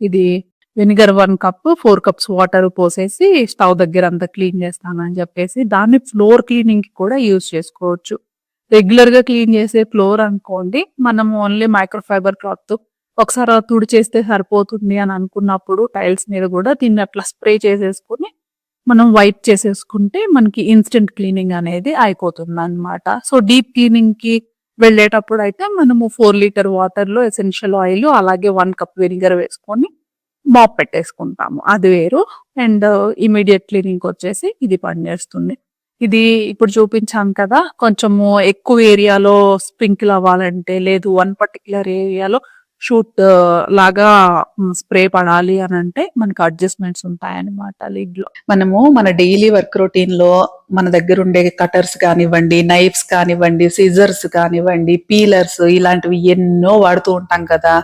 ఇది వెనిగర్ 1 కప్ 4 కప్స్ వాటర్ పోసేసి స్టవ్ దగ్గర అంతా క్లీన్ చేస్తానని చెప్పేసి, దాన్ని ఫ్లోర్ క్లీనింగ్ కి కూడా యూజ్ చేసుకోవచ్చు. రెగ్యులర్ గా క్లీన్ చేసే ఫ్లోర్ అనుకోండి, మనం ఓన్లీ మైక్రోఫైబర్ క్లాత్ ఒకసారి తుడి చేస్తే సరిపోతుంది అని అనుకున్నప్పుడు టైల్స్ మీద కూడా దీన్ని అట్లా స్ప్రే చేసేసుకుని మనం వైప్ చేసేసుకుంటే మనకి ఇన్స్టెంట్ క్లీనింగ్ అనేది అయిపోతుంది అనమాట. సో డీప్ క్లీనింగ్ కి వెళ్ళేటప్పుడు అయితే మనము 4 లీటర్ వాటర్ లో ఎసెన్షియల్ ఆయిల్ అలాగే 1 కప్ వెనిగర్ వేసుకొని మాప్ పెట్టేసుకుంటాము, అది వేరు. అండ్ ఇమీడియట్ క్లీనింగ్ వచ్చేసి ఇది పనిచేస్తుంది. ఇది ఇప్పుడు చూపించాను కదా, కొంచెము ఎక్కువ ఏరియాలో స్ప్రింకిల్ అవ్వాలంటే, లేదు 1 పర్టికులర్ ఏరియాలో షూట్ లాగా స్ప్రే పడాలి అని అంటే మనకి అడ్జస్ట్మెంట్స్ ఉంటాయన్నమాట లిడ్ లో. మనము మన డైలీ వర్క్ రొటీన్ లో మన దగ్గర ఉండే కటర్స్ కానివ్వండి, నైఫ్స్ కానివ్వండి, సిజర్స్ కానివ్వండి, పీలర్స్ ఇలాంటివి ఎన్నో వాడుతూ ఉంటాం కదా.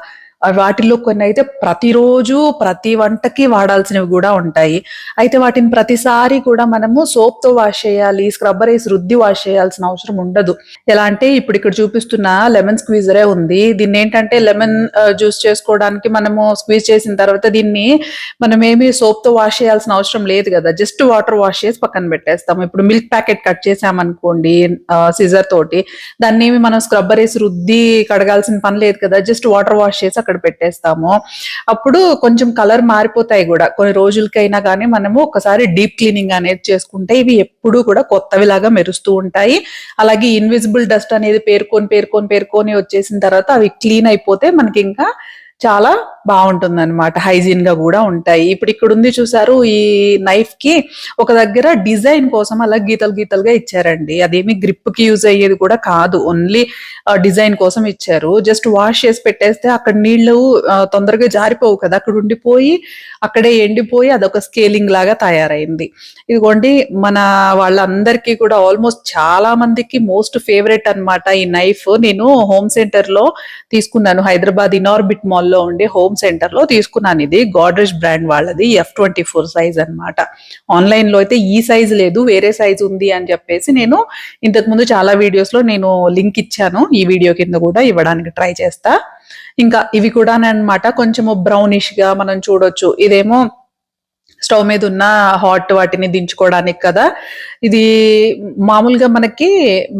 వాటిల్లో కొన్ని అయితే ప్రతిరోజు ప్రతి వంటకి వాడాల్సినవి కూడా ఉంటాయి. అయితే వాటిని ప్రతిసారి కూడా మనము సోప్ తో వాష్ చేయాలి, స్క్రబ్బర్ వేసి రుద్ది వాష్ చేయాల్సిన అవసరం ఉండదు. ఎలా అంటే ఇప్పుడు ఇక్కడ చూపిస్తున్న లెమన్ స్క్వీజరే ఉంది. దీన్ని ఏంటంటే లెమన్ జ్యూస్ చేసుకోవడానికి మనము స్క్వీజ్ చేసిన తర్వాత దీన్ని మనం ఏమి సోప్ తో వాష్ చేయాల్సిన అవసరం లేదు కదా, జస్ట్ వాటర్ వాష్ చేసి పక్కన పెట్టేస్తాము. ఇప్పుడు మిల్క్ ప్యాకెట్ కట్ చేసామనుకోండి సిజర్ తోటి, దాన్ని ఏమి మనం స్క్రబ్బర్ వేసి రుద్ది కడగాల్సిన పని లేదు కదా, జస్ట్ వాటర్ వాష్ చేసి అక్కడ పెట్టేస్తాము. అప్పుడు కొంచెం కలర్ మారిపోతాయి కూడా, కొన్ని రోజులకైనా కానీ మనము ఒకసారి డీప్ క్లీనింగ్ అనేది చేసుకుంటే ఇవి ఎప్పుడూ కూడా కొత్తవిలాగా మెరుస్తూ ఉంటాయి. అలాగే ఇన్విజిబుల్ డస్ట్ అనేది పేర్కొని వచ్చేసిన తర్వాత అవి క్లీన్ అయిపోతే మనకి ఇంకా చాలా బాగుంటుంది అనమాట. హైజీన్ గా కూడా ఉంటాయి. ఇప్పుడు ఇక్కడ ఉంది చూసారు, ఈ నైఫ్ కి ఒక దగ్గర డిజైన్ కోసం అలా గీతలు గీతలుగా ఇచ్చారండి. అదేమి గ్రిప్ కి యూజ్ అయ్యేది కూడా కాదు, ఓన్లీ డిజైన్ కోసం ఇచ్చారు. జస్ట్ వాష్ చేసి పెట్టేస్తే అక్కడ నీళ్లు తొందరగా జారిపోవు కదా, అక్కడ ఉండిపోయి అక్కడే ఎండిపోయి అదొక స్కేలింగ్ లాగా తయారైంది. ఇదిగోండి, మన వాళ్ళందరికీ కూడా ఆల్మోస్ట్ చాలా మందికి మోస్ట్ ఫేవరెట్ అన్నమాట ఈ నైఫ్. నేను హోమ్ సెంటర్ లో తీసుకున్నాను, హైదరాబాద్ ఇనార్బిట్ మాల్ లో ఉండే హోమ్ సెంటర్ లో తీసుకున్నాను. ఇది గాడ్రేజ్ బ్రాండ్ వాళ్ళది, F24 సైజ్ అన్నమాట. ఆన్లైన్ లో అయితే ఈ సైజ్ లేదు, వేరే సైజ్ ఉంది అని చెప్పేసి నేను ఇంతకు ముందు చాలా వీడియోస్ లో నేను లింక్ ఇచ్చాను, ఈ వీడియో కింద కూడా ఇవ్వడానికి ట్రై చేస్తా. ఇంకా ఇవి కూడా అన్నమాట కొంచెము బ్రౌనిష్ గా మనం చూడొచ్చు. ఇదేమో స్టవ్ మీద ఉన్న హాట్ వాటిని దించుకోవడానికి కదా. ఇది మామూలుగా మనకి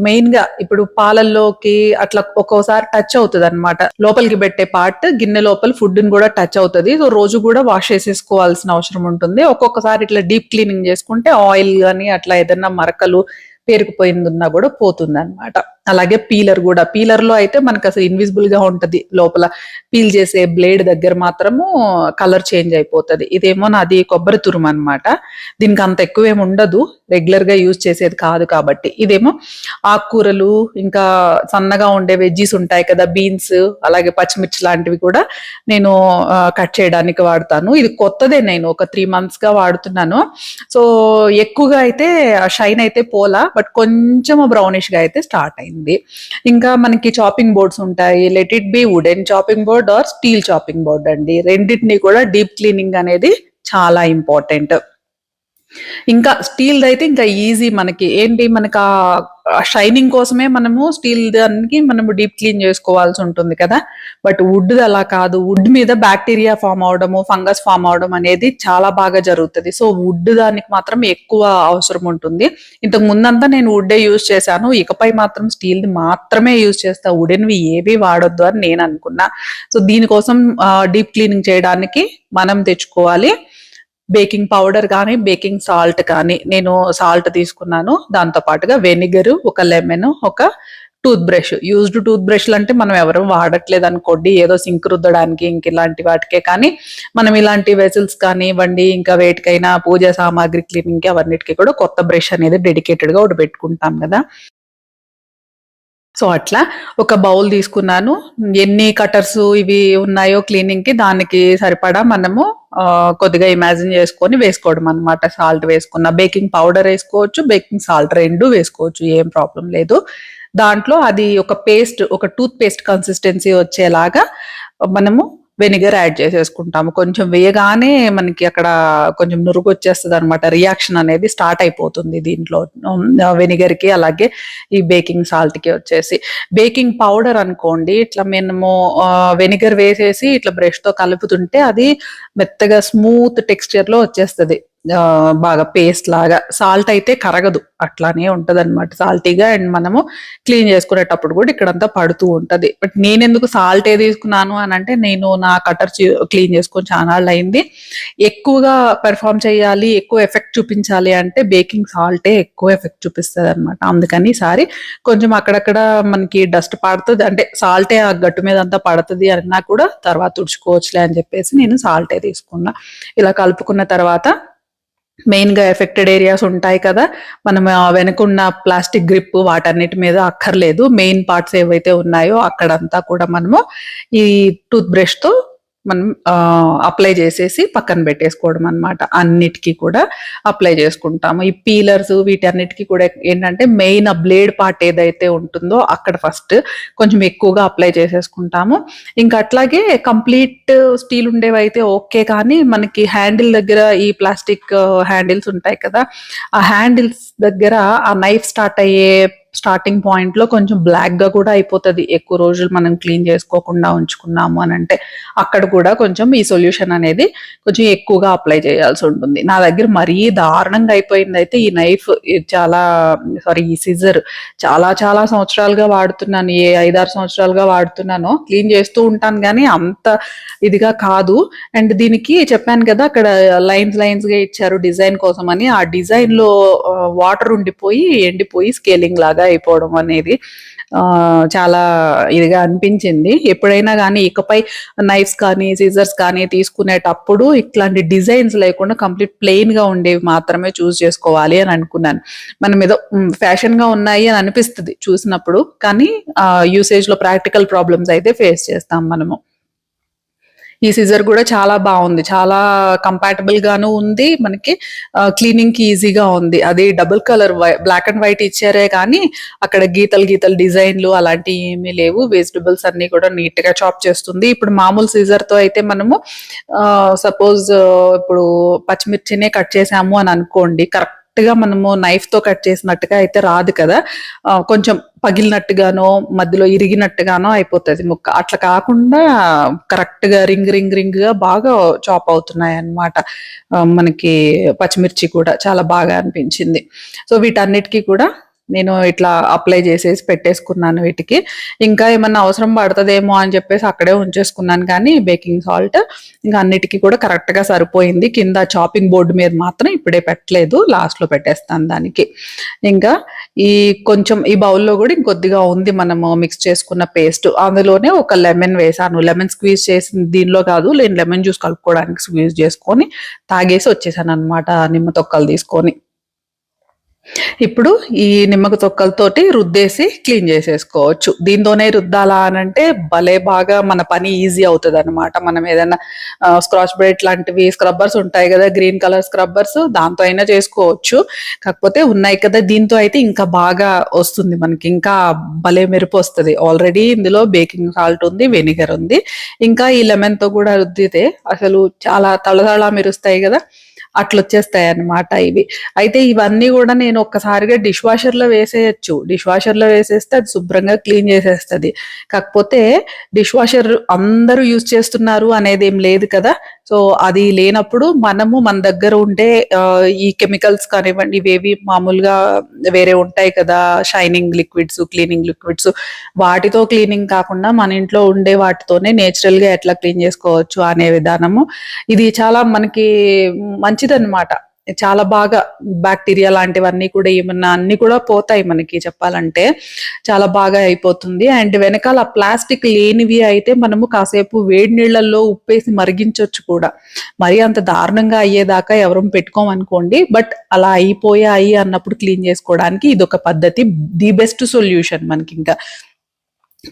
మెయిన్ గా ఇప్పుడు పాలల్లోకి అట్లా ఒక్కోసారి టచ్ అవుతుంది అనమాట. లోపలికి పెట్టే పార్ట్ గిన్నె లోపల ఫుడ్ ని కూడా టచ్ అవుతుంది. సో రోజు కూడా వాష్ చేసేసుకోవాల్సిన అవసరం ఉంటుంది. ఒక్కొక్కసారి ఇట్లా డీప్ క్లీనింగ్ చేసుకుంటే ఆయిల్ గానీ అట్లా ఏదైనా మరకలు పేరుకుపోయింది ఉన్నా కూడా పోతుంది అనమాట. అలాగే పీలర్ కూడా, పీలర్ లో అయితే మనకు అసలు ఇన్విజిబుల్ గా ఉంటది, లోపల పీల్ చేసే బ్లేడ్ దగ్గర మాత్రము కలర్ చేంజ్ అయిపోతుంది. ఇదేమో నాది కొబ్బరి తురుము అనమాట. దీనికి అంత ఎక్కువ ఏమి ఉండదు, రెగ్యులర్ గా యూజ్ చేసేది కాదు కాబట్టి. ఇదేమో ఆకుకూరలు, ఇంకా సన్నగా ఉండే వెజ్జీస్ ఉంటాయి కదా, బీన్స్ అలాగే పచ్చిమిర్చి లాంటివి కూడా నేను కట్ చేయడానికి వాడతాను. ఇది కొత్తదే, నేను ఒక 3 months గా వాడుతున్నాను. సో ఎక్కువగా అయితే షైన్ అయితే పోలా, బట్ కొంచెం బ్రౌనిష్ గా అయితే స్టార్ట్ అయింది. ఇంకా మనకి చాపింగ్ బోర్డ్స్ ఉంటాయి, let it be wooden chopping board or steel chopping board అండి. రెండింటిని కూడా డీప్ క్లీనింగ్ అనేది చాలా ఇంపార్టెంట్. ఇంకా స్టీల్ అయితే ఇంకా ఈజీ, మనకి ఏంటి, మనకి ఆ షైనింగ్ కోసమే మనము స్టీల్ దానికి మనము డీప్ క్లీన్ చేసుకోవాల్సి ఉంటుంది కదా. బట్ వుడ్ అలా కాదు, వుడ్ మీద బ్యాక్టీరియా ఫామ్ అవడము, ఫంగస్ ఫామ్ అవడం అనేది చాలా బాగా జరుగుతుంది. సో వుడ్ దానికి మాత్రం ఎక్కువ అవసరం ఉంటుంది. ఇంతకు ముందంతా నేను వుడ్డే యూజ్ చేశాను, ఇకపై మాత్రం స్టీల్ మాత్రమే యూజ్ చేస్తా, వుడెన్వి ఏవి వాడొద్దు అని నేను అనుకున్నా. సో దీనికోసం డీప్ క్లీనింగ్ చేయడానికి మనం తెచ్చుకోవాలి బేకింగ్ పౌడర్ కానీ బేకింగ్ సాల్ట్ కానీ. నేను సాల్ట్ తీసుకున్నాను, దాంతో పాటుగా వెనిగర్, ఒక లెమన్, ఒక టూత్ బ్రష్. యూజ్డ్ టూత్ బ్రష్లు అంటే మనం ఎవరు వాడట్లేదు అనుకోండి, ఏదో సింక్ రుద్దడానికి ఇంక ఇలాంటి వాటికే. కానీ మనం ఇలాంటి వెసల్స్ కానీ ఇవ్వండి, ఇంకా వేటికైనా పూజ సామాగ్రి క్లీనింగ్ అవన్నిటికీ కూడా కొత్త బ్రష్ అనేది డెడికేటెడ్ గా ఒకటి పెట్టుకుంటాం కదా. సో అట్లా ఒక బౌల్ తీసుకున్నాను. ఎన్ని కటర్స్ ఇవి ఉన్నాయో క్లీనింగ్ కి, దానికి సరిపడా మనము కొద్దిగా ఇమాజిన్ చేసుకొని వేసుకోవడం అనమాట. సాల్ట్ వేసుకున్న, బేకింగ్ పౌడర్ వేసుకోవచ్చు, బేకింగ్ సాల్ట్ రెండు వేసుకోవచ్చు, ఏం ప్రాబ్లం లేదు. దాంట్లో అది ఒక పేస్ట్, ఒక టూత్ పేస్ట్ కన్సిస్టెన్సీ వచ్చేలాగా మనము వెనిగర్ యాడ్ చేసేసుకుంటాము. కొంచెం వేయగానే మనకి అక్కడ కొంచెం నురుగు వచ్చేస్తుంది అనమాట, రియాక్షన్ అనేది స్టార్ట్ అయిపోతుంది దీంట్లో వెనిగర్ కి అలాగే ఈ బేకింగ్ సాల్ట్ కి వచ్చేసి. బేకింగ్ పౌడర్ అనుకోండి, ఇట్లా మేము వెనిగర్ వేసేసి ఇట్లా బ్రష్ తో కలుపుతుంటే అది మెత్తగా స్మూత్ టెక్స్చర్ లో వచ్చేస్తుంది, బాగా పేస్ట్ లాగా. సాల్ట్ అయితే కరగదు, అట్లానే ఉంటది అనమాట సాల్టీగా. అండ్ మనము క్లీన్ చేసుకునేటప్పుడు కూడా ఇక్కడంతా పడుతూ ఉంటది. బట్ నేను ఎందుకు సాల్ట్ తీసుకున్నాను అని అంటే, నేను నా కటర్ క్లీన్ చేసుకొని చాలా అయింది. ఎక్కువగా పెర్ఫామ్ చేయాలి, ఎక్కువ ఎఫెక్ట్ చూపించాలి అంటే బేకింగ్ సాల్టే ఎక్కువ ఎఫెక్ట్ చూపిస్తుంది అనమాట. అందుకని ఈసారి కొంచెం అక్కడక్కడ మనకి డస్ట్ పడుతుంది, అంటే సాల్టే ఆ గట్టు మీద అంతా పడుతుంది అన్నా కూడా తర్వాత తుడుచుకోవచ్చులే అని చెప్పేసి నేను సాల్టే తీసుకున్నా. ఇలా కలుపుకున్న తర్వాత మెయిన్ గా ఎఫెక్టెడ్ ఏరియాస్ ఉంటాయి కదా, మనం వెనుకున్న ప్లాస్టిక్ గ్రిప్ వాటన్నిటి మీద అక్కర్లేదు. మెయిన్ పార్ట్స్ ఏవైతే ఉన్నాయో అక్కడంతా కూడా మనము ఈ టూత్ బ్రష్ తో మనం అప్లై చేసేసి పక్కన పెట్టేసుకోవడం అనమాట. అన్నిటికీ కూడా అప్లై చేసుకుంటాము. ఈ పీలర్స్ వీటన్నిటికీ కూడా ఏంటంటే మెయిన్ ఆ బ్లేడ్ పార్ట్ ఏదైతే ఉంటుందో అక్కడ ఫస్ట్ కొంచెం ఎక్కువగా అప్లై చేసేసుకుంటాము. ఇంకా అట్లాగే కంప్లీట్ స్టీల్ ఉండేవి అయితే ఓకే, కానీ మనకి హ్యాండిల్ దగ్గర ఈ ప్లాస్టిక్ హ్యాండిల్స్ ఉంటాయి కదా, ఆ హ్యాండిల్స్ దగ్గర ఆ నైఫ్ స్టార్టింగ్ పాయింట్ లో కొంచెం బ్లాక్ గా కూడా అయిపోతుంది, ఎక్కువ రోజులు మనం క్లీన్ చేసుకోకుండా ఉంచుకున్నాము అని అంటే. అక్కడ కూడా కొంచెం ఈ సొల్యూషన్ అనేది కొంచెం ఎక్కువగా అప్లై చేయాల్సి ఉంటుంది. నా దగ్గర మరీ దారుణంగా అయిపోయింది అయితే ఈ నైఫ్, ఈ సిజర్ చాలా చాలా సంవత్సరాలుగా వాడుతున్నాను, 5-6 సంవత్సరాలుగా వాడుతున్నాను. క్లీన్ చేస్తూ ఉంటాను కానీ అంత ఇదిగా కాదు. అండ్ దీనికి చెప్పాను కదా అక్కడ లైన్స్ గా ఇచ్చారు డిజైన్ కోసం అని, ఆ డిజైన్ లో వాటర్ ఉండిపోయి ఎండిపోయి స్కేలింగ్ లాగా అయిపోవడం అనేది చాలా ఇదిగా అనిపించింది. ఎప్పుడైనా కానీ ఇకపై నైఫ్స్ కానీ సీజర్స్ కానీ తీసుకునేటప్పుడు ఇట్లాంటి డిజైన్స్ లేకుండా కంప్లీట్ ప్లెయిన్ గా ఉండేవి మాత్రమే చూస్ చేసుకోవాలి అని అనుకున్నాను. మనం ఏదో ఫ్యాషన్ గా ఉన్నాయి అని అనిపిస్తుంది చూసినప్పుడు, కానీ యూసేజ్ లో ప్రాక్టికల్ ప్రాబ్లమ్స్ అయితే ఫేస్ చేస్తాం మనము. ఈ సిజర్ కూడా చాలా బాగుంది, చాలా కంపాటబుల్ గాను ఉంది, మనకి క్లీనింగ్ కి ఈజీగా ఉంది. అది double colour black and white ఇచ్చారే కానీ అక్కడ గీతలు డిజైన్లు అలాంటివి ఏమీ లేవు. వెజిటబుల్స్ అన్ని కూడా నీట్ గా చాప్ చేస్తుంది. ఇప్పుడు మామూలు సిజర్ తో అయితే మనము సపోజ్ ఇప్పుడు పచ్చిమిర్చినే కట్ చేసాము అని అనుకోండి, కరెక్ట్ గా మనము నైఫ్ తో కట్ చేసినట్టుగా అయితే రాదు కదా, కొంచెం పగిలినట్టుగానో మధ్యలో ఇరిగినట్టుగానో అయిపోతుంది ముక్క. అట్లా కాకుండా కరెక్ట్ గా రింగ్ గా బాగా చాప్ అవుతున్నాయి అన్నమాట. మనకి పచ్చిమిర్చి కూడా చాలా బాగా అనిపించింది. సో వీటన్నిటికీ కూడా నేను ఇట్లా అప్లై చేసేసి పెట్టేసుకున్నాను. వీటికి ఇంకా ఏమన్నా అవసరం పడుతుందేమో అని చెప్పేసి అక్కడే ఉంచేసుకున్నాను, కానీ బేకింగ్ సాల్ట్ ఇంకా అన్నిటికీ కూడా కరెక్ట్ గా సరిపోయింది. కింద చాపింగ్ బోర్డు మీద మాత్రం ఇప్పుడే పెట్టలేదు, లాస్ట్ లో పెట్టేస్తాను దానికి. ఇంకా ఈ కొంచెం ఈ బౌల్లో కూడా ఇంకొద్దిగా ఉంది మనము మిక్స్ చేసుకున్న పేస్ట్, అందులోనే ఒక లెమన్ వేసాను. లెమన్ స్క్వీజ్ చేసి దీనిలో కాదు, నేను లెమన్ జ్యూస్ కలుపుకోవడానికి స్క్వీజ్ చేసుకొని తాగేసి వచ్చేసాను అనమాట నిమ్మ తొక్కలు తీసుకొని. ఇప్పుడు ఈ నిమ్మక తొక్కలతోటి రుద్దేసి క్లీన్ చేసేసుకోవచ్చు. దీంతోనే రుద్దాలా అనంటే భలే బాగా మన పని ఈజీ అవుతుంది అనమాట. మనం ఏదైనా స్క్రాచ్ బ్రైట్ లాంటివి స్క్రబ్బర్స్ ఉంటాయి కదా, గ్రీన్ కలర్ స్క్రబ్బర్స్, దాంతో అయినా చేసుకోవచ్చు. కాకపోతే ఉన్నాయి కదా, దీంతో అయితే ఇంకా బాగా వస్తుంది మనకి, ఇంకా భలే మెరుపు వస్తుంది. ఆల్రెడీ ఇందులో బేకింగ్ సాల్ట్ ఉంది, వెనిగర్ ఉంది, ఇంకా ఈ లెమన్ తో కూడా రుద్దితే అసలు చాలా తళతళ మెరుస్తాయి కదా, అట్లా వచ్చేస్తాయి అన్నమాట ఇవి. అయితే ఇవన్నీ కూడా నేను ఒక్కసారిగా డిష్ వాషర్ లో వేసేయచ్చు. డిష్ వాషర్ లో వేసేస్తే అది శుభ్రంగా క్లీన్ చేసేస్తుంది. కాకపోతే డిష్ వాషర్ అందరూ యూజ్ చేస్తున్నారు అనేది ఏం లేదు కదా. సో అది లేనప్పుడు మనము మన దగ్గర ఉండే ఈ కెమికల్స్ కానివ్వండి, ఇవేవి మామూలుగా వేరే ఉంటాయి కదా, షైనింగ్ లిక్విడ్స్, క్లీనింగ్ లిక్విడ్స్, వాటితో క్లీనింగ్ కాకుండా మన ఇంట్లో ఉండే వాటితోనే నేచురల్ గా ఎట్లా క్లీన్ చేసుకోవచ్చు అనే విధానము ఇది చాలా మనకి మంచిదన్నమాట. చాలా బాగా బ్యాక్టీరియా లాంటివన్నీ కూడా ఏమన్నా అన్ని కూడా పోతాయి మనకి, చెప్పాలంటే చాలా బాగా అయిపోతుంది. అండ్ వెనకాల ప్లాస్టిక్ లేనివి అయితే మనము కాసేపు వేడి నీళ్ళల్లో ఉప్పేసి మరిగించవచ్చు కూడా. మరి అంత దారుణంగా అయ్యేదాకా ఎవరు పెట్టుకోమనుకోండి, బట్ అలా అయిపోయాయి అన్నప్పుడు క్లీన్ చేసుకోవడానికి ఇదొక పద్ధతి, ది బెస్ట్ సొల్యూషన్ మనకి. ఇంకా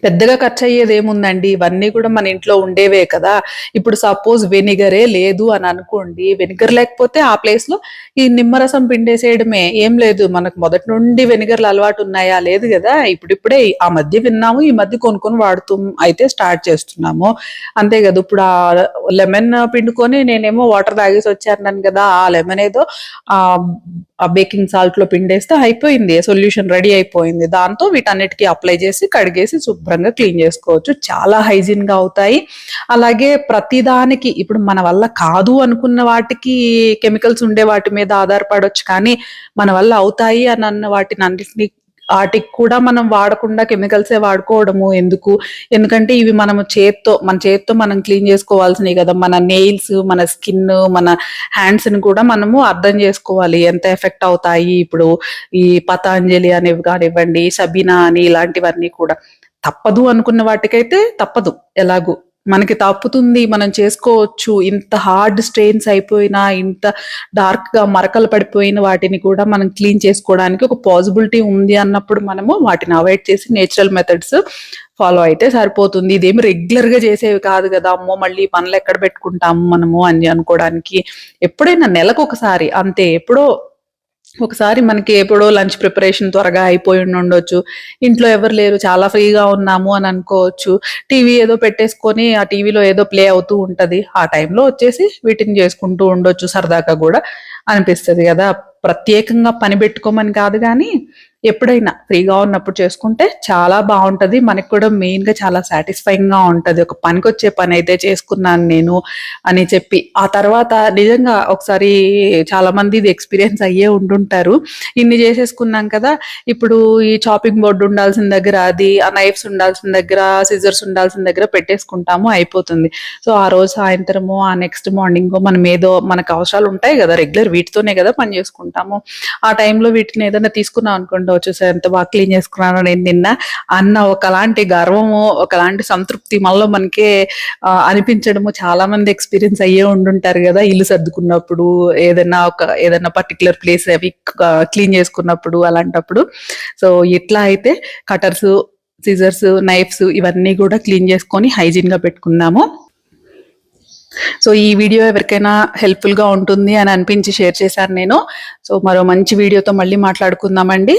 పెద్దగా ఖర్చు అయ్యేది ఏముందండి, ఇవన్నీ కూడా మన ఇంట్లో ఉండేవే కదా. ఇప్పుడు సపోజ్ వెనిగరే లేదు అని అనుకోండి, వెనిగర్ లేకపోతే ఆ ప్లేస్ లో ఈ నిమ్మరసం పిండేసేయడమే. ఏం లేదు, మనకు మొదటి నుండి వెనిగర్లు అలవాటు ఉన్నాయా, లేదు కదా. ఇప్పుడిప్పుడే ఆ మధ్య విన్నాము, ఈ మధ్య కొనుక్కొని వాడుతూ అయితే స్టార్ట్ చేస్తున్నాము, అంతే కదా. ఇప్పుడు ఆ లెమన్ పిండుకొని నేనేమో వాటర్ తాగేసి వచ్చాను కదా, ఆ లెమన్ ఏదో ఆ బేకింగ్ సాల్ట్ లో పిండేస్తే అయిపోయింది, సొల్యూషన్ రెడీ అయిపోయింది. దాంతో వీటన్నిటికీ అప్లై చేసి కడిగేసి శుభ్రంగా క్లీన్ చేసుకోవచ్చు, చాలా హైజీన్ గా అవుతాయి. అలాగే ప్రతిదానికి ఇప్పుడు మన వల్ల కాదు అనుకున్న వాటికి కెమికల్స్ ఉండే వాటి మీద ఆధారపడవచ్చు, కానీ మన వల్ల అవుతాయి అని అన్న వాటిని అన్నిటిని వాటికి కూడా మనం వాడకుండా కెమికల్సే వాడుకోవడము ఎందుకు. ఎందుకంటే ఇవి మన చేత్తో మనం క్లీన్ చేసుకోవాల్సినవి కదా. మన నెయిల్స్, మన స్కిన్, మన హ్యాండ్స్ ని కూడా మనము అర్థం చేసుకోవాలి ఎంత ఎఫెక్ట్ అవుతాయి. ఇప్పుడు ఈ పతాంజలి అనేవి కానివ్వండి, సబీనా అని, ఇలాంటివన్నీ కూడా తప్పదు అనుకున్న వాటికైతే తప్పదు, ఎలాగూ మనకి తప్పుతుంది, మనం చేసుకోవచ్చు. ఇంత హార్డ్ స్ట్రెయిన్స్ అయిపోయినా, ఇంత డార్క్ గా మరకలు పడిపోయిన వాటిని కూడా మనం క్లీన్ చేసుకోవడానికి ఒక పాసిబిలిటీ ఉంది అన్నప్పుడు మనము వాటిని అవాయిడ్ చేసి నేచురల్ మెథడ్స్ ఫాలో అయితే సరిపోతుంది. ఇదేమి రెగ్యులర్ గా చేసేవి కాదు కదా, అమ్మో మళ్ళీ పనులు ఎక్కడ పెట్టుకుంటాము మనము అని అనుకోవడానికి. ఎప్పుడైనా నెలకు ఒకసారి అంతే, ఎప్పుడో ఒకసారి మనకి ఎప్పుడో లంచ్ ప్రిపరేషన్ త్వరగా అయిపోయి ఉండొచ్చు, ఇంట్లో ఎవరు లేరు, చాలా ఫ్రీగా ఉన్నాము అని అనుకోవచ్చు. టీవీ ఏదో పెట్టేసుకొని ఆ టీవీలో ఏదో ప్లే అవుతూ ఉంటది, ఆ టైంలో వచ్చేసి వీటిని చేసుకుంటూ ఉండొచ్చు, సరదాగా కూడా అనిపిస్తుంది కదా. ప్రత్యేకంగా పని పెట్టుకోమని కాదు, కానీ ఎప్పుడైనా ఫ్రీగా ఉన్నప్పుడు చేసుకుంటే చాలా బాగుంటది. మనకి కూడా మెయిన్ గా చాలా సాటిస్ఫైయింగ్ గా ఉంటది, ఒక పనికి వచ్చే పని అయితే చేసుకున్నాను నేను అని చెప్పి. ఆ తర్వాత నిజంగా ఒకసారి చాలా మంది ఇది ఎక్స్పీరియన్స్ అయ్యే ఉంటుంటారు, ఇన్ని చేసేసుకున్నాం కదా, ఇప్పుడు ఈ చాపింగ్ బోర్డు ఉండాల్సిన దగ్గర అది, ఆ నైఫ్స్ ఉండాల్సిన దగ్గర, సిజర్స్ ఉండాల్సిన దగ్గర పెట్టేసుకుంటాము, అయిపోతుంది. సో ఆ రోజు సాయంత్రము, ఆ నెక్స్ట్ మార్నింగ్ మనం ఏదో మనకు అవసరాలు ఉంటాయి కదా రెగ్యులర్, వీటితోనే కదా పని చేసుకుంటాము. ఆ టైంలో వీటిని ఏదైనా తీసుకున్నాం అనుకోండి, చూసారు ఎంత బాగా క్లీన్ చేసుకున్నానో నేను నిన్న అన్న ఒకలాంటి గర్వము, ఒకలాంటి సంతృప్తి మనలో మనకే అనిపించడము. చాలా మంది ఎక్స్పీరియన్స్ అయ్యే ఉండుంటారు కదా, ఇల్లు సర్దుకున్నప్పుడు ఏదైనా పర్టికులర్ ప్లేస్ అవి క్లీన్ చేసుకున్నప్పుడు అలాంటప్పుడు. సో ఇట్లా అయితే కటర్స్, సిజర్స్, నైఫ్స్ ఇవన్నీ కూడా క్లీన్ చేసుకొని హైజీన్ గా పెట్టుకున్నాము. సో ఈ వీడియో ఎవరికైనా హెల్ప్ఫుల్ గా ఉంటుంది అని అనిపించి షేర్ చేశాను నేను. సో మరో మంచి వీడియోతో మళ్ళీ మాట్లాడుకుందామండి.